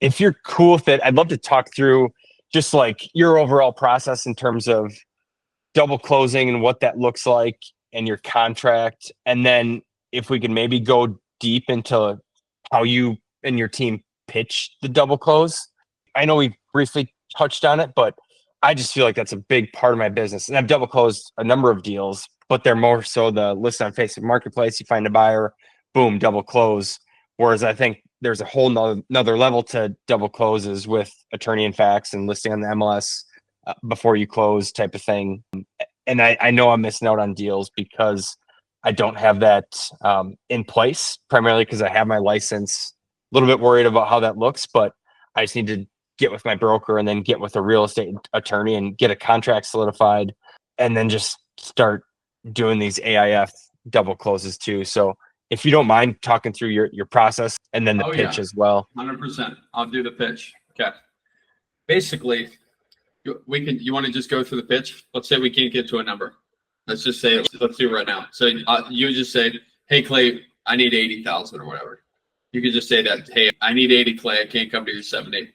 if you're cool with it, I'd love to talk through just like your overall process in terms of double closing and what that looks like and your contract. And then if we can maybe go deep into how you and your team pitch the double close. I know we briefly touched on it, but I just feel like that's a big part of my business. And I've double closed a number of deals, but they're more so the list on Facebook Marketplace. You find a buyer, boom, double close. Whereas I think there's a whole another level to double closes with attorney and fax and listing on the MLS before you close type of thing. And I know I'm missing out on deals because I don't have that in place, primarily because I have my license. A little bit worried about how that looks, but I just need to get with my broker and then get with a real estate attorney and get a contract solidified and then just start doing these AIF double closes too. So if you don't mind talking through your process and then the pitch as well. 100%. I'll do the pitch. Okay. Basically, you want to just go through the pitch? Let's say we can't get to a number. Let's just say, let's do it right now. So you just say, hey, Clay, I need 80,000 or whatever. You could just say that, hey, I need 80, Clay. I can't come to your 70.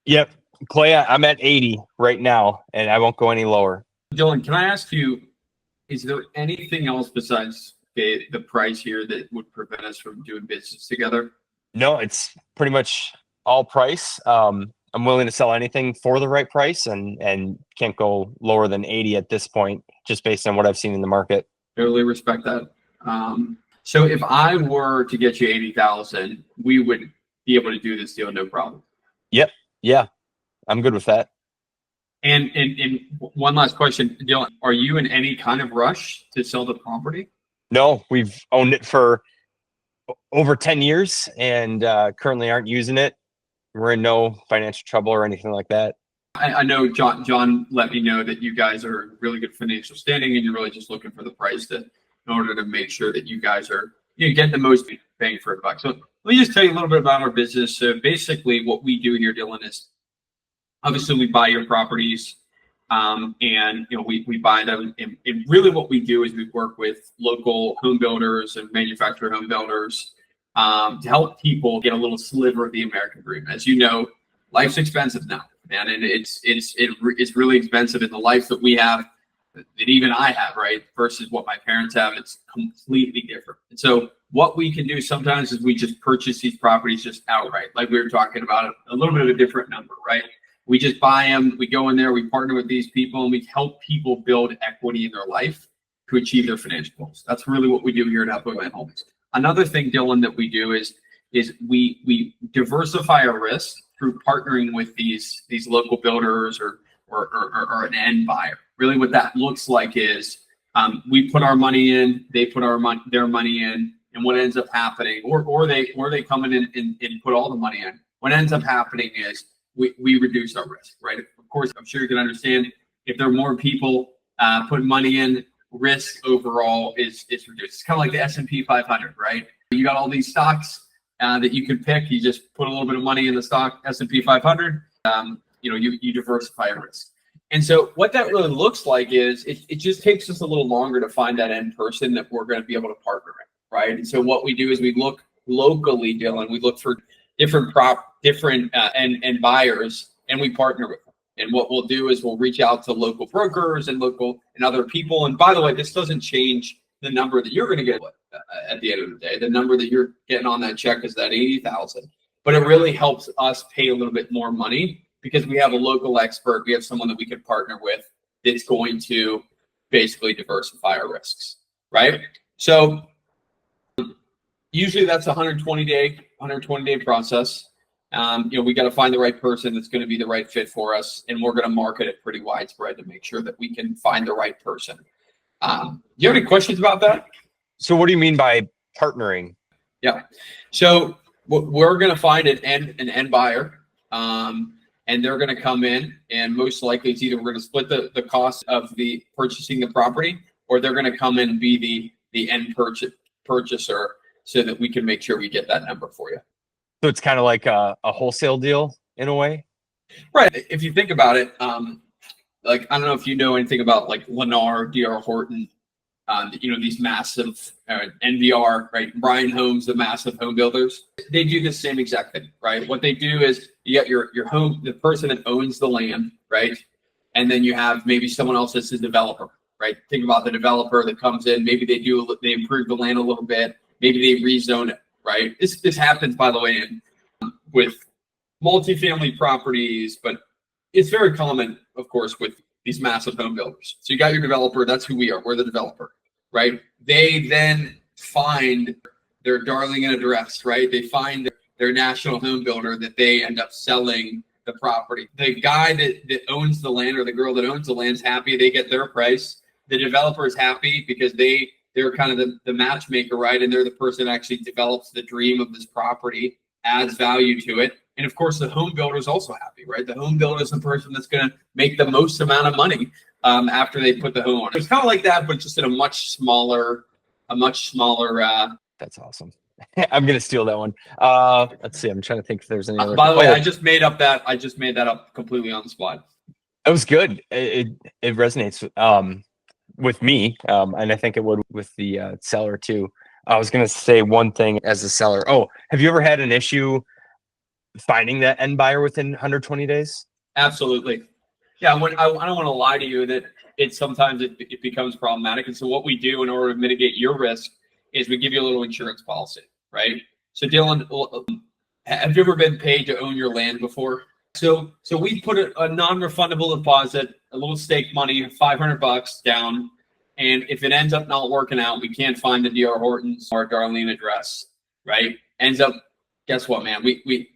Yep. Clay, I'm at 80 right now, and I won't go any lower. Dylan, can I ask you, is there anything else besides the price here that would prevent us from doing business together? No, it's pretty much all price. I'm willing to sell anything for the right price and can't go lower than 80 at this point, just based on what I've seen in the market. Totally respect that. So if I were to get you 80,000, we would be able to do this deal, no problem. Yep. Yeah. I'm good with that. And one last question, Dylan, are you in any kind of rush to sell the property? No, we've owned it for over 10 years and currently aren't using it. We're in no financial trouble or anything like that. I know John let me know that you guys are in really good financial standing and you're really just looking for the price in order to make sure that you guys are get the most bang for a buck. So let me just tell you a little bit about our business. So basically what we do here, Dylan, is obviously we buy your properties and we buy them. And really what we do is we work with local home builders and manufacturer home builders to help people get a little sliver of the American dream. As you know, life's expensive now, man, and it's really expensive in the life that we have, that even I have, right, versus what my parents have. It's completely different. And so what we can do sometimes is we just purchase these properties just outright, like we were talking about, a little bit of a different number, right? We just buy them, we go in there, we partner with these people, and we help people build equity in their life to achieve their financial goals. That's really what we do here at Wholesaling Homes. Another thing, Dylan, that we do is we diversify our risk through partnering with these local builders or an end buyer. Really, what that looks like is we put our money in, they put their money in, and what ends up happening, or they come in and put all the money in. What ends up happening is we reduce our risk, right? Of course, I'm sure you can understand if there are more people putting money in, risk overall is reduced. It's kind of like the S&P 500, right? You got all these stocks that you can pick. You just put a little bit of money in the stock S&P 500. You diversify your risk. And so what that really looks like is it just takes us a little longer to find that end person that we're going to be able to partner with, right? And so what we do is we look locally, Dylan. We look for different end buyers, and we partner with them. And what we'll do is we'll reach out to local brokers and other people. And by the way, this doesn't change the number that you're going to get at the end of the day. The number that you're getting on that check is that 80,000. But it really helps us pay a little bit more money because we have a local expert. We have someone that we can partner with that's going to basically diversify our risks, right? So usually that's a 120-day process. We got to find the right person that's going to be the right fit for us, and we're going to market it pretty widespread to make sure that we can find the right person. Do you have any questions about that? So what do you mean by partnering? Yeah. So we're going to find an end buyer, and they're going to come in, and most likely it's either we're going to split the cost of the purchasing the property, or they're going to come in and be the end purchaser so that we can make sure we get that number for you. So it's kind of like a wholesale deal in a way? Right. If you think about it, I don't know if you know anything about like Lennar, D.R. Horton, these massive NVR, right? Brian Homes, the massive home builders, they do the same exact thing, right? What they do is you got your home, the person that owns the land, right? And then you have maybe someone else that's a developer, right? Think about the developer that comes in, maybe they improve the land a little bit, maybe they rezone it, right? This happens, by the way, with multifamily properties, but it's very common, of course, with these massive home builders. So you got your developer, that's who we are, we're the developer, right? They then find their darling in address, right? They find their national home builder that they end up selling the property. The guy that owns the land or the girl that owns the land is happy, they get their price. The developer is happy because they're kind of the matchmaker, right? And they're the person that actually develops the dream of this property, adds value to it. And of course, the home builder is also happy, right? The home builder is the person that's going to make the most amount of money after they put the home on. It's kind of like that, but just in a much smaller. That's awesome. I'm gonna steal that one. Let's see. I'm trying to think if there's any other. By the way, I just made that up completely on the spot. It was good. It resonates with me, and I think it would with the seller too. I was gonna say one thing as a seller. Oh, have you ever had an issue finding that end buyer within 120 days? Absolutely. Yeah, I don't want to lie to you that sometimes it becomes problematic. And so what we do in order to mitigate your risk is we give you a little insurance policy, right? So Dylan, have you ever been paid to own your land before? So we put a non-refundable deposit, a little stake money, $500 down. And if it ends up not working out, we can't find the D.R. Hortons or Darlene address, right? Ends up, guess what, man? You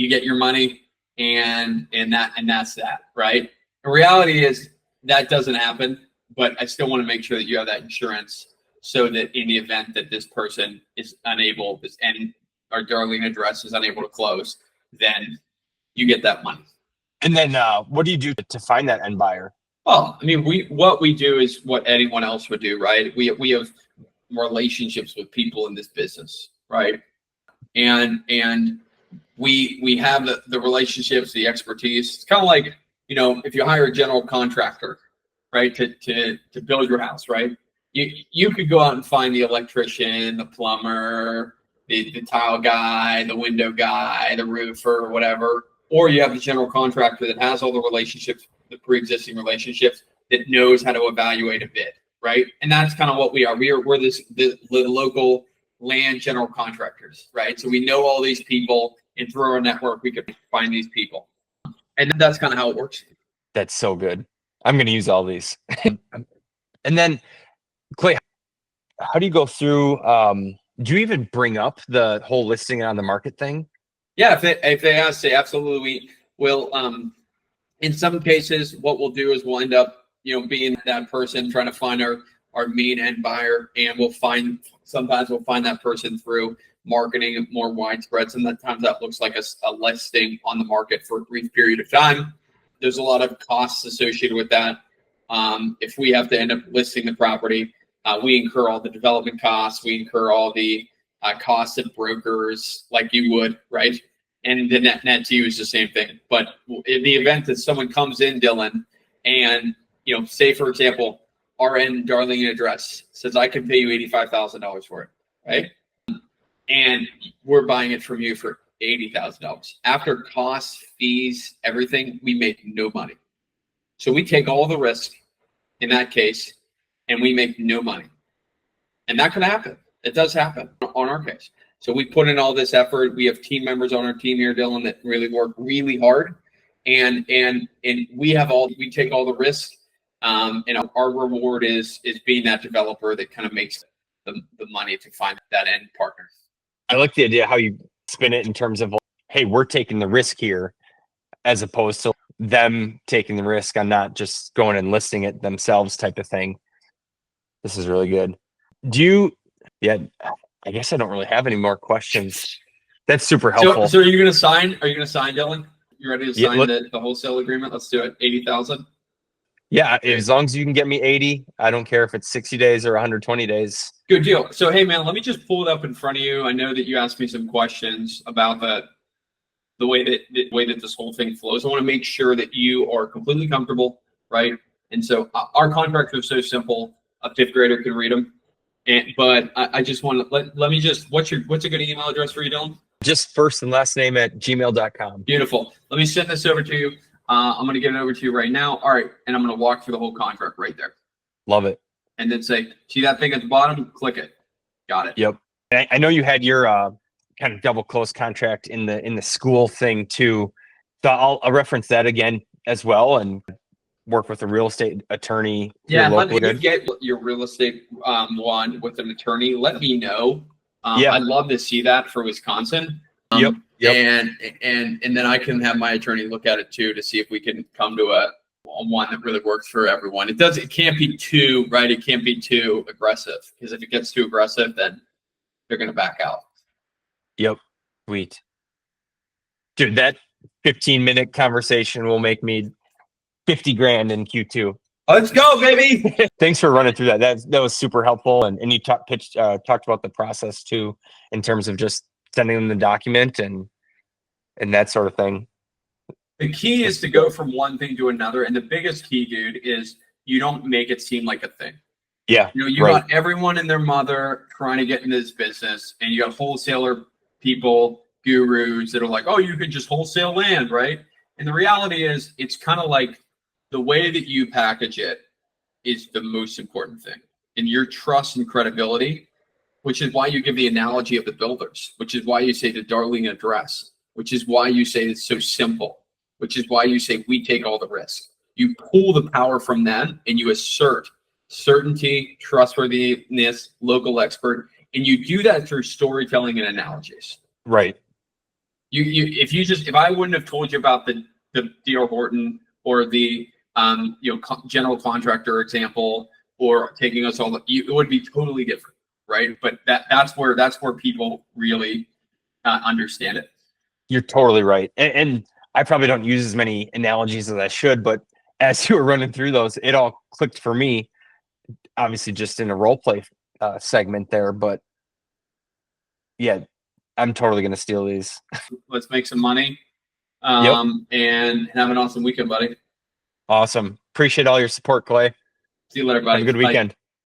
get your money and that's that, right? The reality is that doesn't happen, but I still want to make sure that you have that insurance so that in the event that this person is unable, and our Darlene address is unable to close, then you get that money. And then what do you do to find that end buyer? Well, I mean, what we do is what anyone else would do, right? We have relationships with people in this business, right? And we have the relationships, the expertise. It's kind of like, if you hire a general contractor, right, to build your house, right? You could go out and find the electrician, the plumber, the tile guy, the window guy, the roofer, whatever. Or you have the general contractor that has all the relationships, the pre-existing relationships, that knows how to evaluate a bid, right? And that's kind of what we are. We're the local land general contractors, right? So we know all these people, and through our network, we could find these people. And that's kind of how it works. That's so good. I'm going to use all these. And then, Clay, how do you go through? Do you even bring up the whole listing on the market thing? Yeah, if they ask, say absolutely. We'll in some cases, what we'll do is we'll end up, being that person trying to find our main end buyer, and sometimes we'll find that person through marketing more widespread. Sometimes that looks like a listing on the market for a brief period of time. There's a lot of costs associated with that. If we have to end up listing the property, we incur all the development costs. We incur all the costs of brokers, like you would, right? And the net to you is the same thing. But in the event that someone comes in, Dylan, and say for example, RN Darlene address says I can pay you $85,000 for it, right? And we're buying it from you for $80,000. After costs, fees, everything, we make no money. So we take all the risk in that case, and we make no money. And that can happen. It does happen on our case. So we put in all this effort. We have team members on our team here, Dylan, that really work really hard. And we take all the risk. And our reward is being that developer that kind of makes the money to find that end partner. I like the idea how you spin it in terms of, hey, we're taking the risk here, as opposed to them taking the risk on not just going and listing it themselves type of thing. This is really good. I guess I don't really have any more questions. That's super helpful. So are you going to sign? Are you going to sign, Dylan? You ready to sign the wholesale agreement? Let's do it. 80,000. Yeah, as long as you can get me 80, I don't care if it's 60 days or 120 days. Good deal. So, hey, man, let me just pull it up in front of you. I know that you asked me some questions about the way that this whole thing flows. I want to make sure that you are completely comfortable, right? And so our contracts are so simple, a fifth grader can read them. But I just want to let me just, what's a good email address for you, Dylan? Just first and last name at gmail.com. Beautiful. Let me send this over to you. I'm going to get it over to you right now. All right. And I'm going to walk through the whole contract right there. Love it. And then say, see that thing at the bottom? Click it. Got it. Yep. I know you had your kind of double close contract in the school thing too. So I'll reference that again as well and work with a real estate attorney. Yeah, let me get your real estate one with an attorney. Let me know. Yeah. I'd love to see that for Wisconsin. Yep. And then I can have my attorney look at it too to see if we can come to a one that really works for everyone. It can't be too, right? It can't be too aggressive, because if it gets too aggressive, then they're going to back out. Yep. Sweet. Dude, that 15-minute conversation will make me 50 grand in Q2. Let's go, baby. Thanks for running through that. That was super helpful. And you talked about the process too, in terms of just sending them the document and that sort of thing. The key is to go from one thing to another. And the biggest key, dude, is you don't make it seem like a thing. Yeah. You know, you got everyone and their mother trying to get into this business, and you got wholesaler people, gurus that are like, oh, you can just wholesale land, right? And the reality is, it's kind of like the way that you package it is the most important thing. And your trust and credibility, which is why you give the analogy of the builders, which is why you say the darling address, which is why you say it's so simple, which is why you say we take all the risk. You pull the power from them and you assert certainty, trustworthiness, local expert, and you do that through storytelling and analogies. Right. If I wouldn't have told you about the D.R. Horton or the general contractor example, or taking us all, it would be totally different, right? But that's where people really understand it. You're totally right, and I probably don't use as many analogies as I should, but as you were running through those, it all clicked for me. Obviously, just in a role play segment there, but yeah, I'm totally gonna steal these. Let's make some money, and have an awesome weekend, buddy. Awesome. Appreciate all your support, Clay. See you later, buddy. Have a good weekend. Bye.